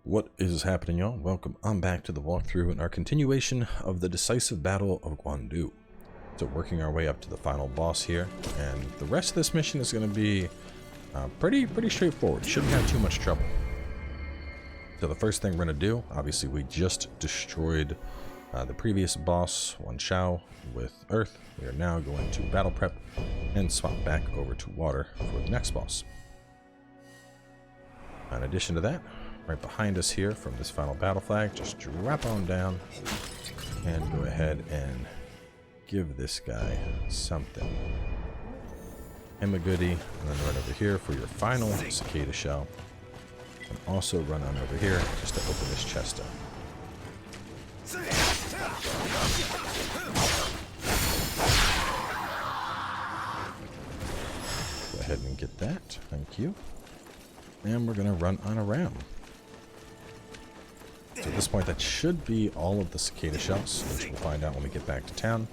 What is happening, y'all? Welcome on back to the walkthrough and our continuation of the decisive battle of Guandu. So working our way up to the final boss here, and the rest of this mission is going to be pretty straightforward. Shouldn't have too much trouble. So the first thing we're going to do, obviously we just destroyed the previous boss, Wan Shao, with Earth. We are now going to battle prep and swap back over to water for the next boss. In addition to that, right behind us here from this final battle flag, just drop on down and go ahead and give this guy something. Him a goodie, and then right over here for your final cicada shell. And also run on over here just to open this chest up. Go ahead and get that. Thank you. And we're going to run on around. So at this point, that should be all of the cicada shells, which we'll find out when we get back to town.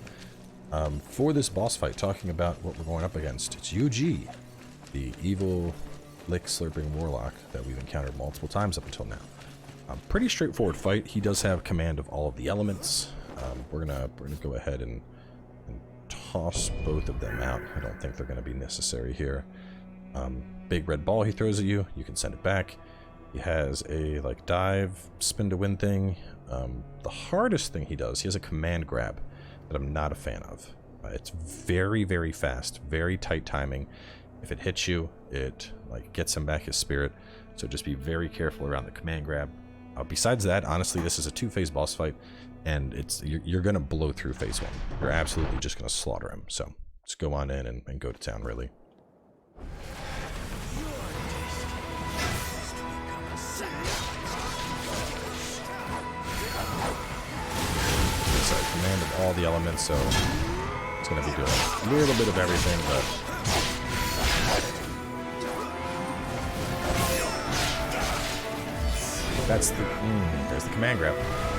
For this boss fight, talking about what we're going up against, it's UG, the evil lick slurping warlock that we've encountered multiple times up until now. Pretty straightforward fight. He does have command of all of the elements. We're gonna go ahead and toss both of them out. I don't think they're gonna be necessary here. Big red ball he throws at you, you can send it back. He has a like dive, spin to win thing. The hardest thing he does, he has a command grab that I'm not a fan of. It's very fast, very tight timing. If it hits you, it like gets him back his spirit. So just be very careful around the command grab. Besides that, honestly, this is a two-phase boss fight, and you're gonna blow through phase one. You're absolutely just gonna slaughter him. So just go on in and go to town, really. Command of all the elements, so it's going to be doing a little bit of everything, but that's the there's the command grab.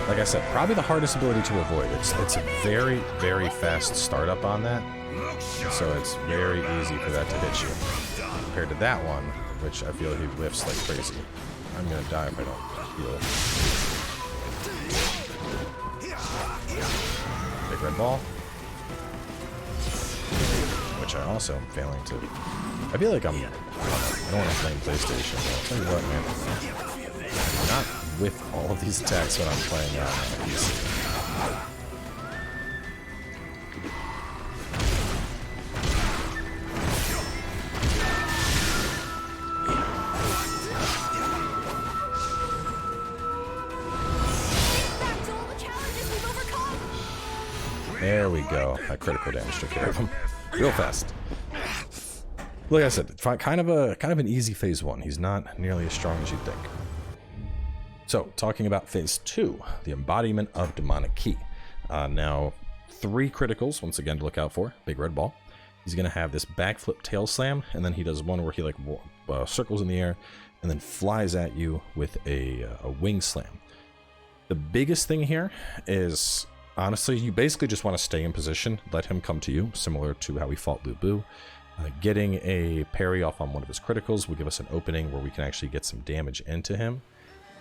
Like I said, probably the hardest ability to avoid. It's a very fast startup on that, so it's very easy for that to hit you compared to that one, which I feel he whiffs like crazy. I'm going to die if I don't heal. Big red ball, which I also am failing to. I feel like I don't want to blame PlayStation, but I'll tell you what, man, I'm not with all of these attacks when I'm playing on PC. There we go. That critical damage took care of him real fast. Like I said, kind of an easy phase one. He's not nearly as strong as you'd think. So, talking about phase two, the embodiment of demonic ki. Now, 3 criticals once again to look out for. Big red ball. He's gonna have this backflip tail slam, and then he does one where he like circles in the air and then flies at you with a wing slam. The biggest thing here is, honestly, you basically just want to stay in position, let him come to you, similar to how we fought Lu Bu. Getting a parry off on one of his criticals will give us an opening where we can actually get some damage into him.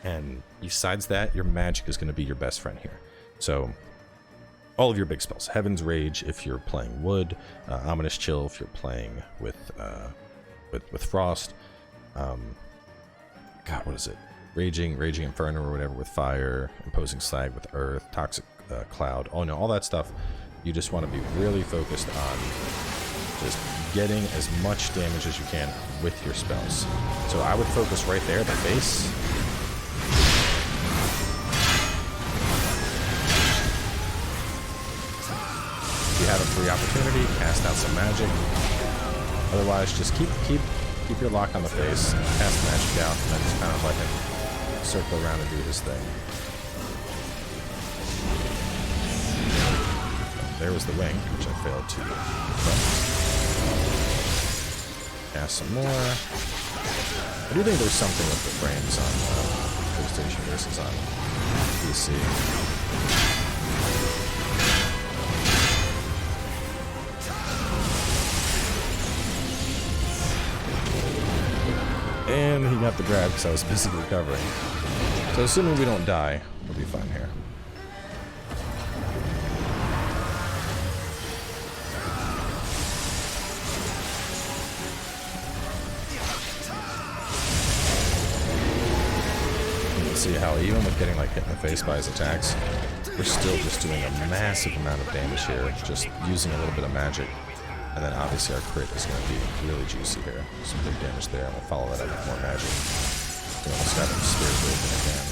And besides that, your magic is going to be your best friend here. So, all of your big spells. Heaven's Rage if you're playing wood, Ominous Chill if you're playing with frost. God, what is it? Raging Inferno or whatever with fire, Imposing Slag with earth, Toxic Cloud. Oh no, all that stuff. You just want to be really focused on just getting as much damage as you can with your spells. So I would focus right there, the base. If you have a free opportunity, cast out some magic. Otherwise, just keep your lock on the face, cast magic out, and then just kind of let him circle around and do his thing. There was the wing, which I failed to cast some more. I do think there's something with the frames on PlayStation versus on PC. And he got the grab because I was busy recovering. So assuming we don't die, we'll be fine here. You can see how even with getting like hit in the face by his attacks, we're still just doing a massive amount of damage here, just using a little bit of magic. And then obviously our crit is going to be really juicy here. Some big damage there, and we'll follow that up with more magic. We almost got him spears open again.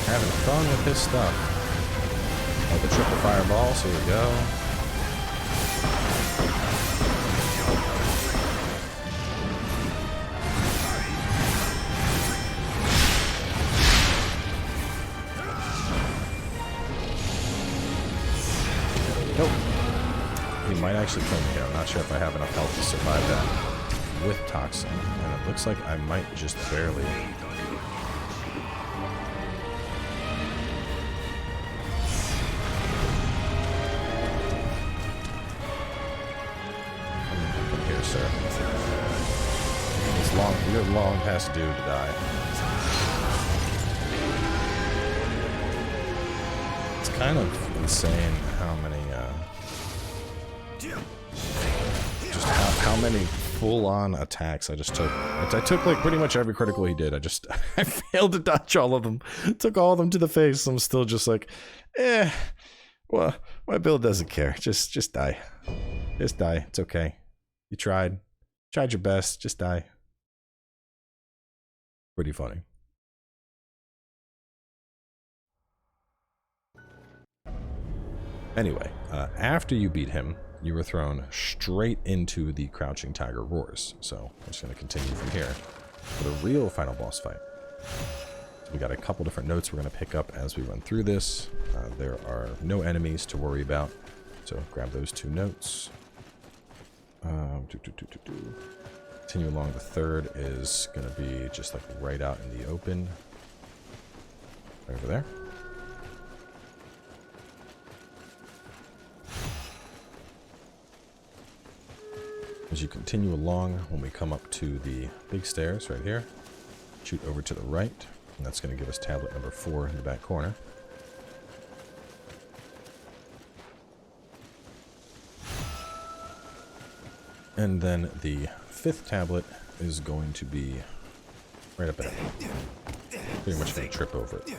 Having fun with his stuff. Oh, the triple fireballs, here we go. Nope. He might actually kill me here. I'm not sure if I have enough health to survive that with Toxin. And it looks like I might just barely. You're long past due to die. It's kind of insane how many, just how many full-on attacks I just took. I took like pretty much every critical he did. I failed to dodge all of them. Took all of them to the face. I'm still just like, well, my build doesn't care. Just die. Just die. It's okay. You tried. Tried your best. Just die. Pretty funny. Anyway, after you beat him, you were thrown straight into the Crouching Tiger Roars. So I'm just going to continue from here for the real final boss fight. So we got a couple different notes we're going to pick up as we run through this. There are no enemies to worry about, so grab those 2 notes. Continue along. The third is going to be just like right out in the open. Right over there. As you continue along, when we come up to the big stairs right here, shoot over to the right, and that's going to give us tablet number 4 in the back corner. And then the 5th tablet is going to be right up ahead. Pretty much going to trip over it.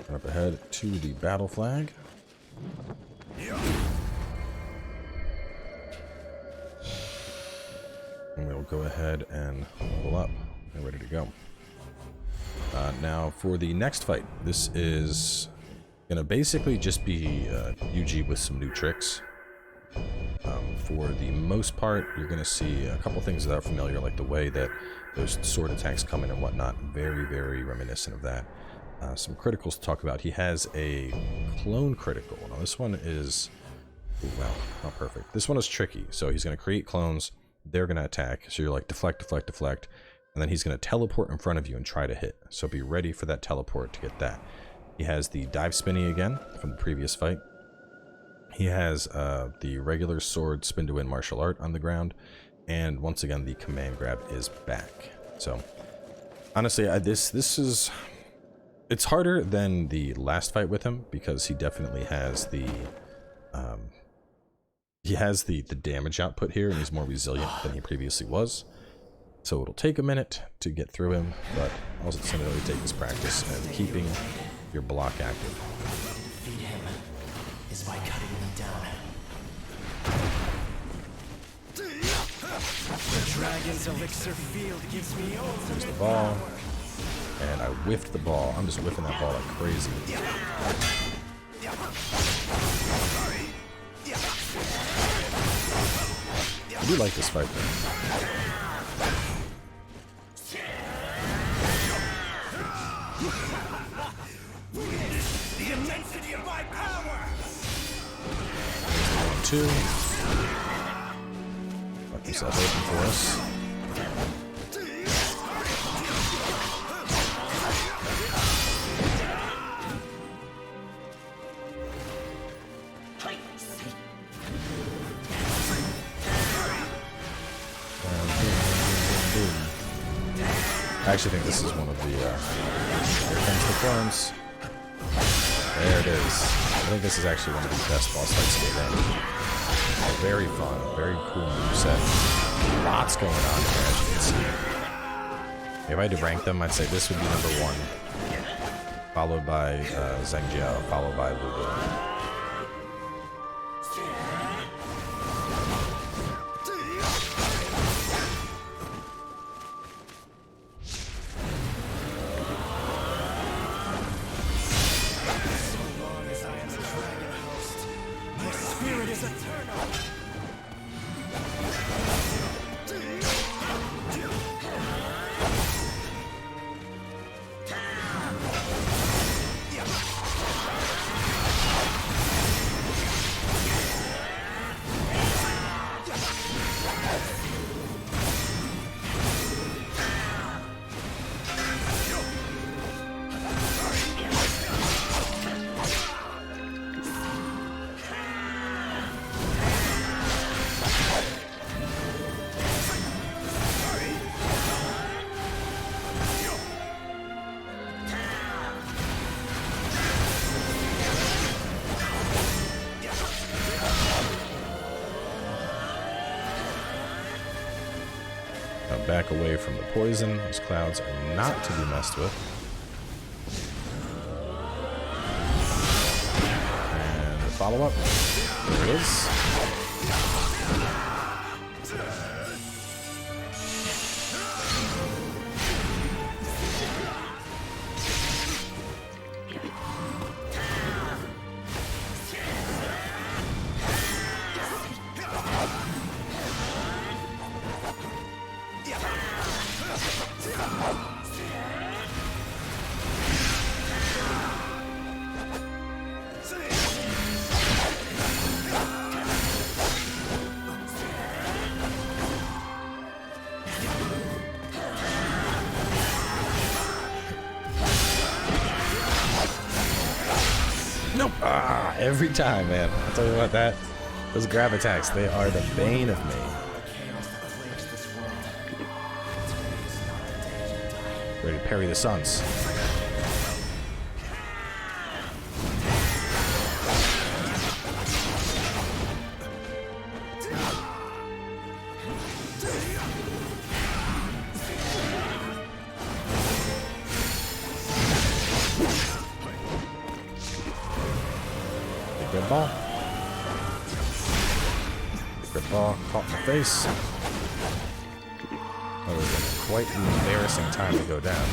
Run up ahead to the battle flag. And we'll go ahead and level up and ready to go. Now, for the next fight, this is going to basically just be UG with some new tricks. For the most part, you're going to see a couple things that are familiar, like the way that those sword attacks come in and whatnot. Very, very reminiscent of that. Some criticals to talk about. He has a clone critical. Now, this one is... Ooh, wow, not perfect. This one is tricky. So he's going to create clones. They're going to attack. So you're like, deflect, deflect, deflect. And then he's going to teleport in front of you and try to hit. So be ready for that teleport to get that. He has the dive spinny again from the previous fight. He has the regular sword spin to win martial art on the ground. And once again, the command grab is back. So honestly, this is... It's harder than the last fight with him because he definitely has the... the damage output here, and he's more resilient than he previously was. So it'll take a minute to get through him, but all it's going to really take is practice and keeping your block active. Defeat him is by cutting them down. The dragon's elixir field gives me ultimate There's the ball, and I whiffed the ball. I'm just whiffing that ball like crazy. I do like this fight though. The intensity of my power! 1, 2. Left himself open for us. I actually think this is one of the, here comes the clones. There it is. I think this is actually one of the best boss fights in the game. Very fun, very cool moveset. Lots going on here, as you can see. If I had to rank them, I'd say this would be number 1. Followed by Zhengjiao, followed by Ludo. Back away from the poison. Those clouds are not to be messed with. And the follow-up. There it is. Nope. Ah, every time, man. I'll tell you about that. Those grab attacks, they are the bane of me. Ready to parry the suns. Red ball. Red ball caught in the face. That was quite an embarrassing time to go down.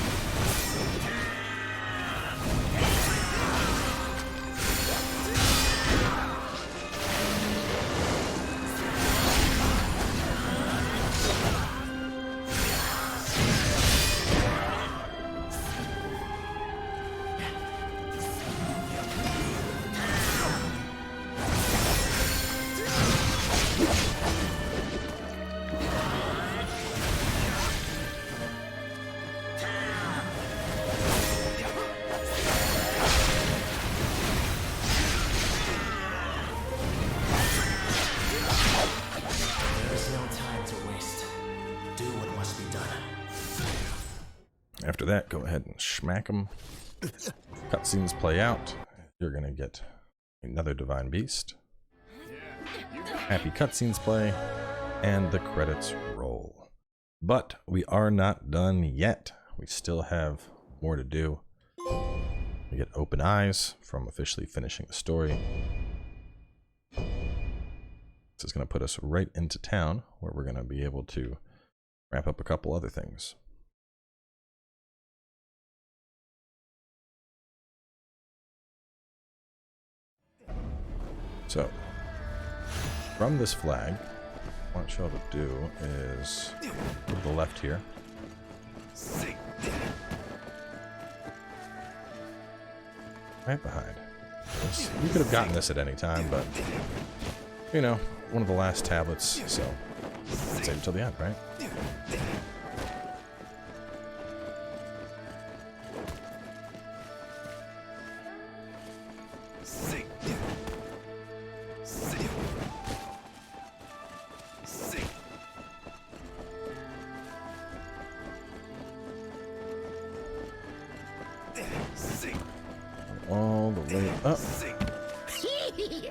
After that, go ahead and smack them. Cutscenes play out. You're gonna get another Divine Beast. Happy cutscenes play, and the credits roll. But we are not done yet. We still have more to do. We get open eyes from officially finishing the story. This is gonna put us right into town, where we're gonna be able to wrap up a couple other things. So, from this flag, what I want y'all to do is to the left here. Right behind. You could have gotten this at any time, but, you know, one of the last tablets, so save it till the end, right? All the way up.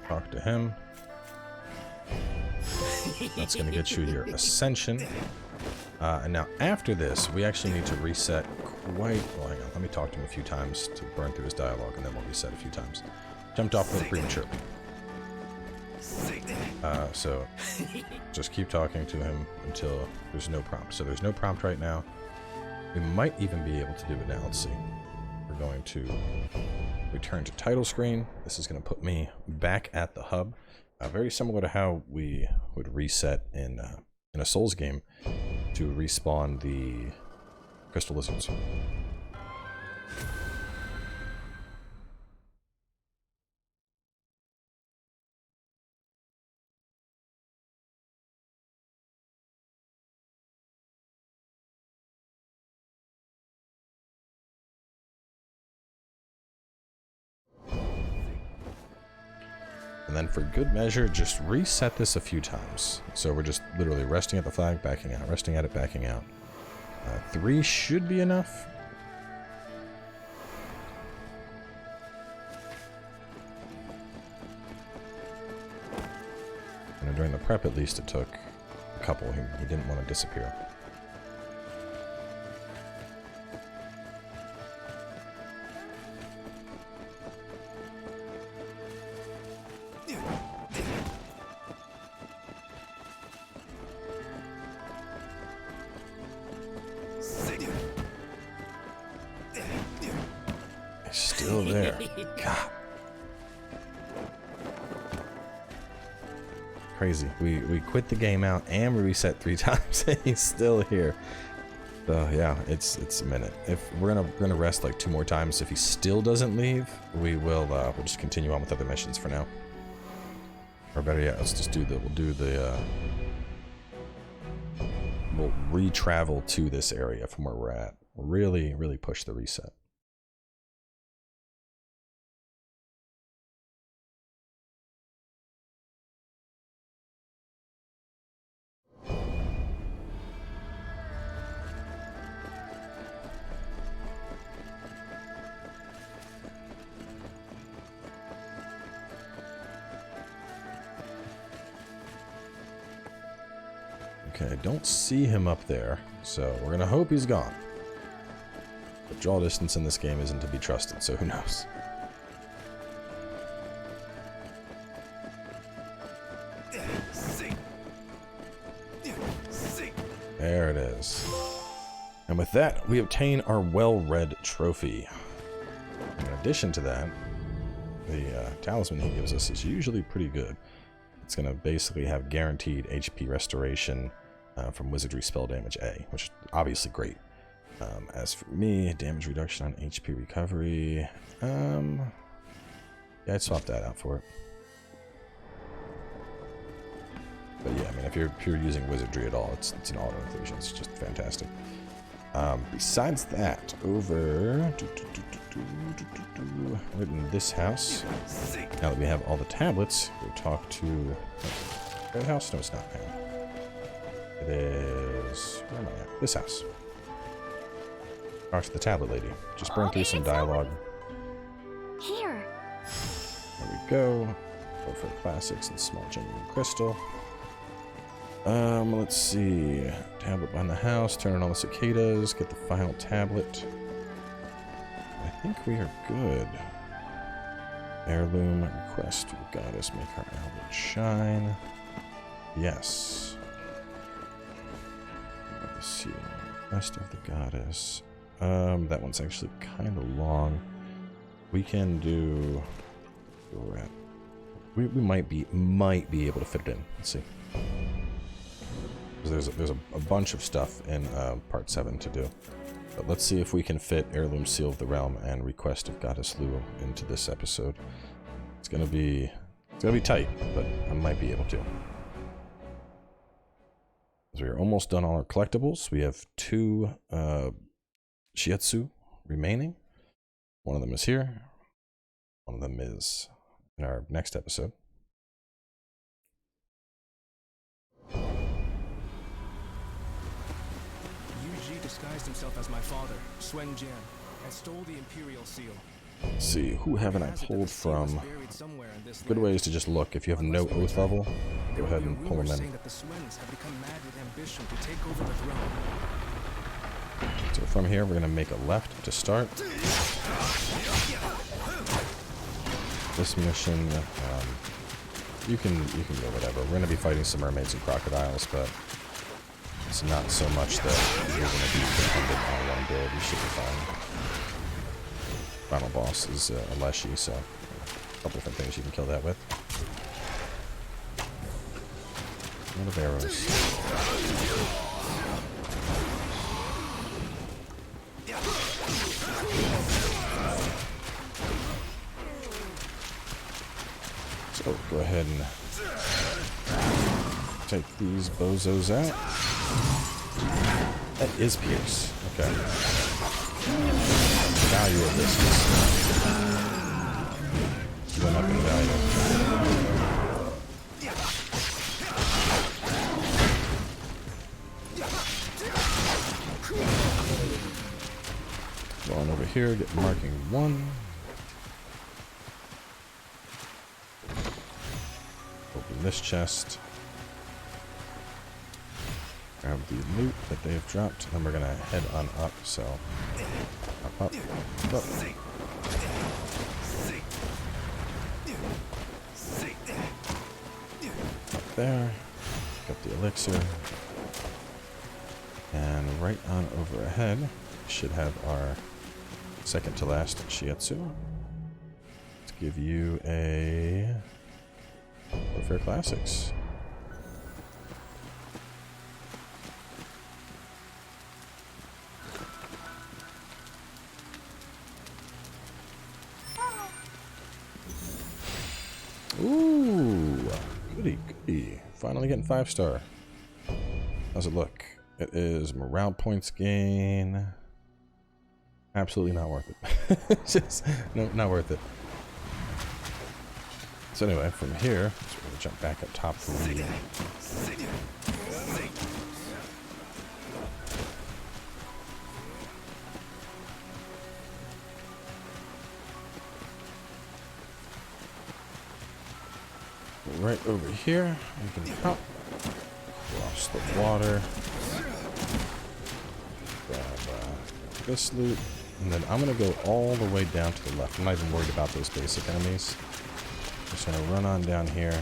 Talk to him. That's going to get you your ascension. And now after this, we actually need to reset quite... Well, hang on. Let me talk to him a few times to burn through his dialogue, and then we'll reset a few times. Jumped off a little prematurely. So just keep talking to him until there's no prompt. So there's no prompt right now. We might even be able to do it now. Let's see. We're going to return to title screen. This is going to put me back at the hub. Very similar to how we would reset in a Souls game to respawn the crystal lizards. And then for good measure, just reset this a few times. So we're just literally resting at the flag, backing out, resting at it, backing out. 3 should be enough. And during the prep, at least, it took a couple. He didn't want to disappear. Still there. God. Crazy. We quit the game out and we reset 3 times and he's still here. So yeah, it's a minute. If we're gonna rest like 2 more times, if he still doesn't leave, we'll just continue on with other missions for now. Or better yet, let's just we'll re-travel to this area from where we're at. Really push the reset. Okay, I don't see him up there, so we're gonna hope he's gone. But draw distance in this game isn't to be trusted, so who knows? There it is. And with that, we obtain our well-read trophy. In addition to that, the talisman he gives us is usually pretty good. It's going to basically have guaranteed HP restoration from wizardry spell damage A, which is obviously great. As for me, damage reduction on HP recovery, yeah, I'd swap that out for it. But yeah, I mean, if you're using wizardry at all, it's an auto inclusion. It's just fantastic. Besides that, over right in this house, now that we have all the tablets, we'll talk to that house. No, it's not. Hang on. It is, where am I at? This house. Talk to the tablet lady. Just burn through some dialogue. Here. There we go. Go for classics and small genuine crystal. Let's see. Tablet behind the house. Turn on all the cicadas. Get the final tablet. I think we are good. Heirloom request to the goddess. Make our outlet shine. Yes. Let's see. Request of the goddess. That one's actually kind of long. We can do. Where we're at. We might be able to fit it in. Let's see. There's a bunch of stuff in part 7 to do. But let's see if we can fit Heirloom Seal of the Realm and Request of Goddess Lu into this episode. It's gonna be tight, but I might be able to. So we're almost done all our collectibles. We have 2 Shiatsu remaining. One of them is here. One of them is in our next episode. Yuji disguised himself as my father, Suen Jian, and stole the imperial seal. Let's see, who haven't I pulled from? Good way is to just look. If you have no oath level, go ahead and pull them in. That the Suens have become mad with ambition to take over the throne. So from here, we're gonna make a left to start. This mission, you can go whatever. We're gonna be fighting some mermaids and crocodiles, but it's not so much that you're gonna be dependent on one build. You should be fine. Final boss is a Leshy, so a couple different things you can kill that with. A lot of arrows. So go ahead and take these bozos out. That is Pierce. Okay. The value of this is went up in value. Go on over here, get marking 1. Open this chest. Grab the loot that they've dropped, and we're gonna head on up, so up. Up there, pick up the elixir, and right on over ahead, we should have our second to last Shiatsu. Let's give you a Warfare Classics. Ooh, goody. Finally getting 5-star. How's it look? It is morale points gain. Absolutely not worth it. Just, no, not worth it. So anyway, from here, we're going to jump back up top for me. Right over here, you can hop across the water, grab this loot, and then I'm going to go all the way down to the left. I'm not even worried about those basic enemies. Just going to run on down here.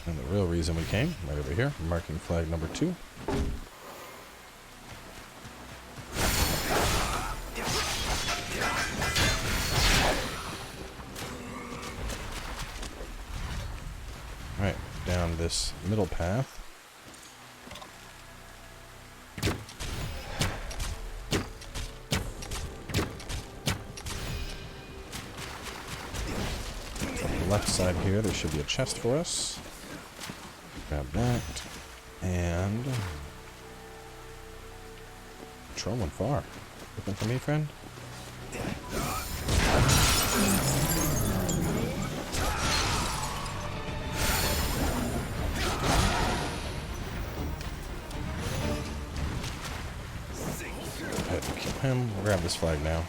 And the real reason we came, right over here, marking flag number 2. Alright, down this middle path. On the left side here, there should be a chest for us. Grab that, and Patrol went far. Looking for me, friend? Go ahead and kill him. We'll grab this flag now.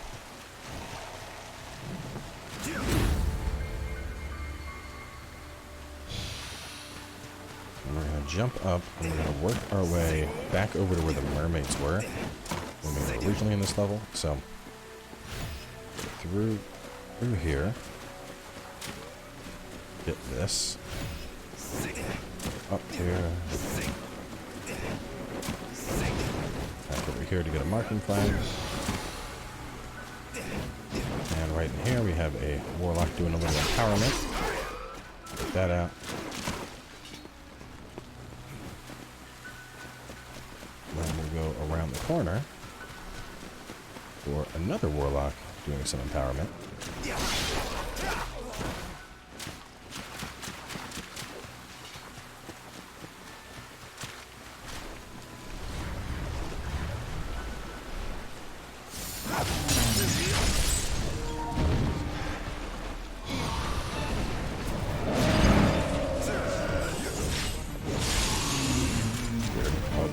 Jump up, and we're going to work our way back over to where the mermaids were when we were originally in this level. So, through here, get this, up here, back over here to get a marking flag, and right right in here, we have a warlock doing a little empowerment. Get that out. Then we'll go around the corner for another warlock doing some empowerment.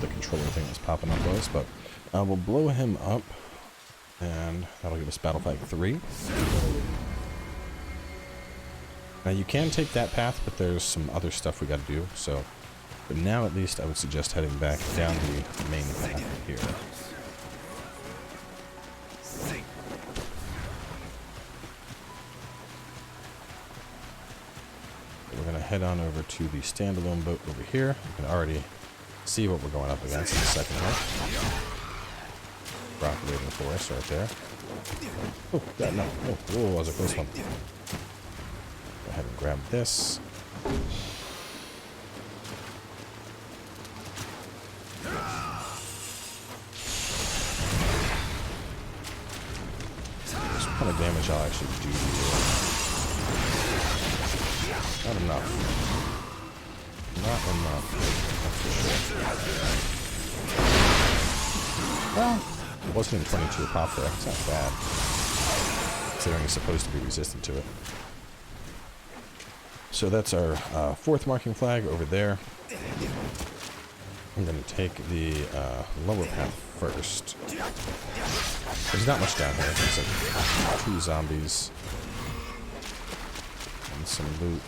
The controller thing that's popping up was, but we'll blow him up, and that'll give us Battle Flag 3. Now you can take that path, but there's some other stuff we got to do. So, for now at least, I would suggest heading back down the main path here. We're gonna head on over to the standalone boat over here. You can already see what we're going up against in a second here. Rock waiting for us right there. Oh, God, no. Oh, whoa, that was a close one. Go ahead and grab this. There's what kind of damage I'll actually do here. Not enough. Not enough, that's for sure. Well, it wasn't even 22 a pop there. It's not bad, considering he's supposed to be resistant to it. So that's our 4th marking flag over there. I'm going to take the lower path first. There's not much down here. There's like 2 zombies and some loot.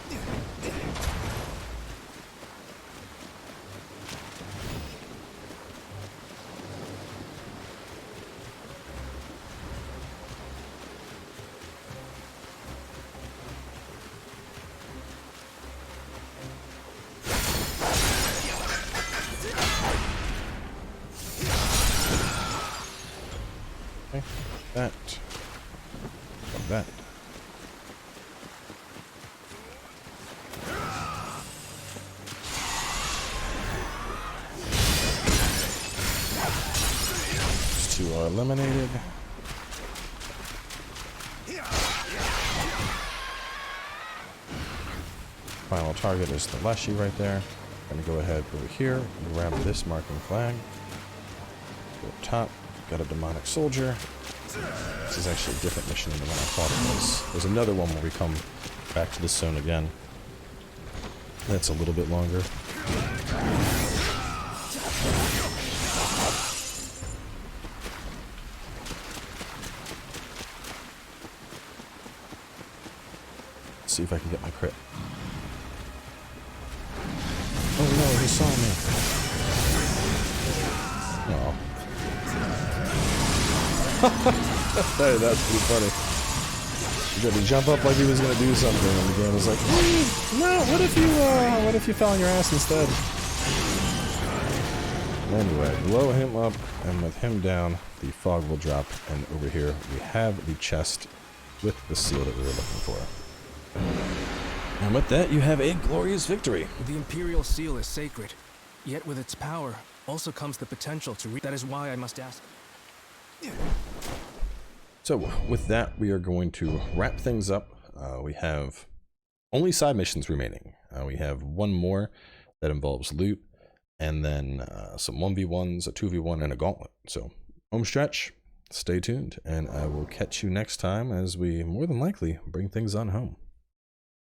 That. That. These 2 are eliminated. Final target is the Leshy right there. I'm gonna go ahead over here and grab this marking flag. Go up top. Got a demonic soldier. This is actually a different mission than the one I thought it was. There's another one where we come back to this zone again. That's a little bit longer. Let's see if I can get my crit. Oh no, he saw me. Oh. Hey, that's pretty funny. He tried to jump up like he was gonna do something, and the game was like, no, what if you fell on your ass instead? Anyway, blow him up, and with him down, the fog will drop, and over here we have the chest with the seal that we were looking for. And with that, you have a glorious victory. The imperial seal is sacred, yet with its power also comes the potential to that is why I must ask. So with that, we are going to wrap things up. We have only side missions remaining. We have 1 more that involves loot, and then some 1v1s, a 2v1, and a gauntlet. So home stretch, stay tuned, and I will catch you next time as we more than likely bring things on home.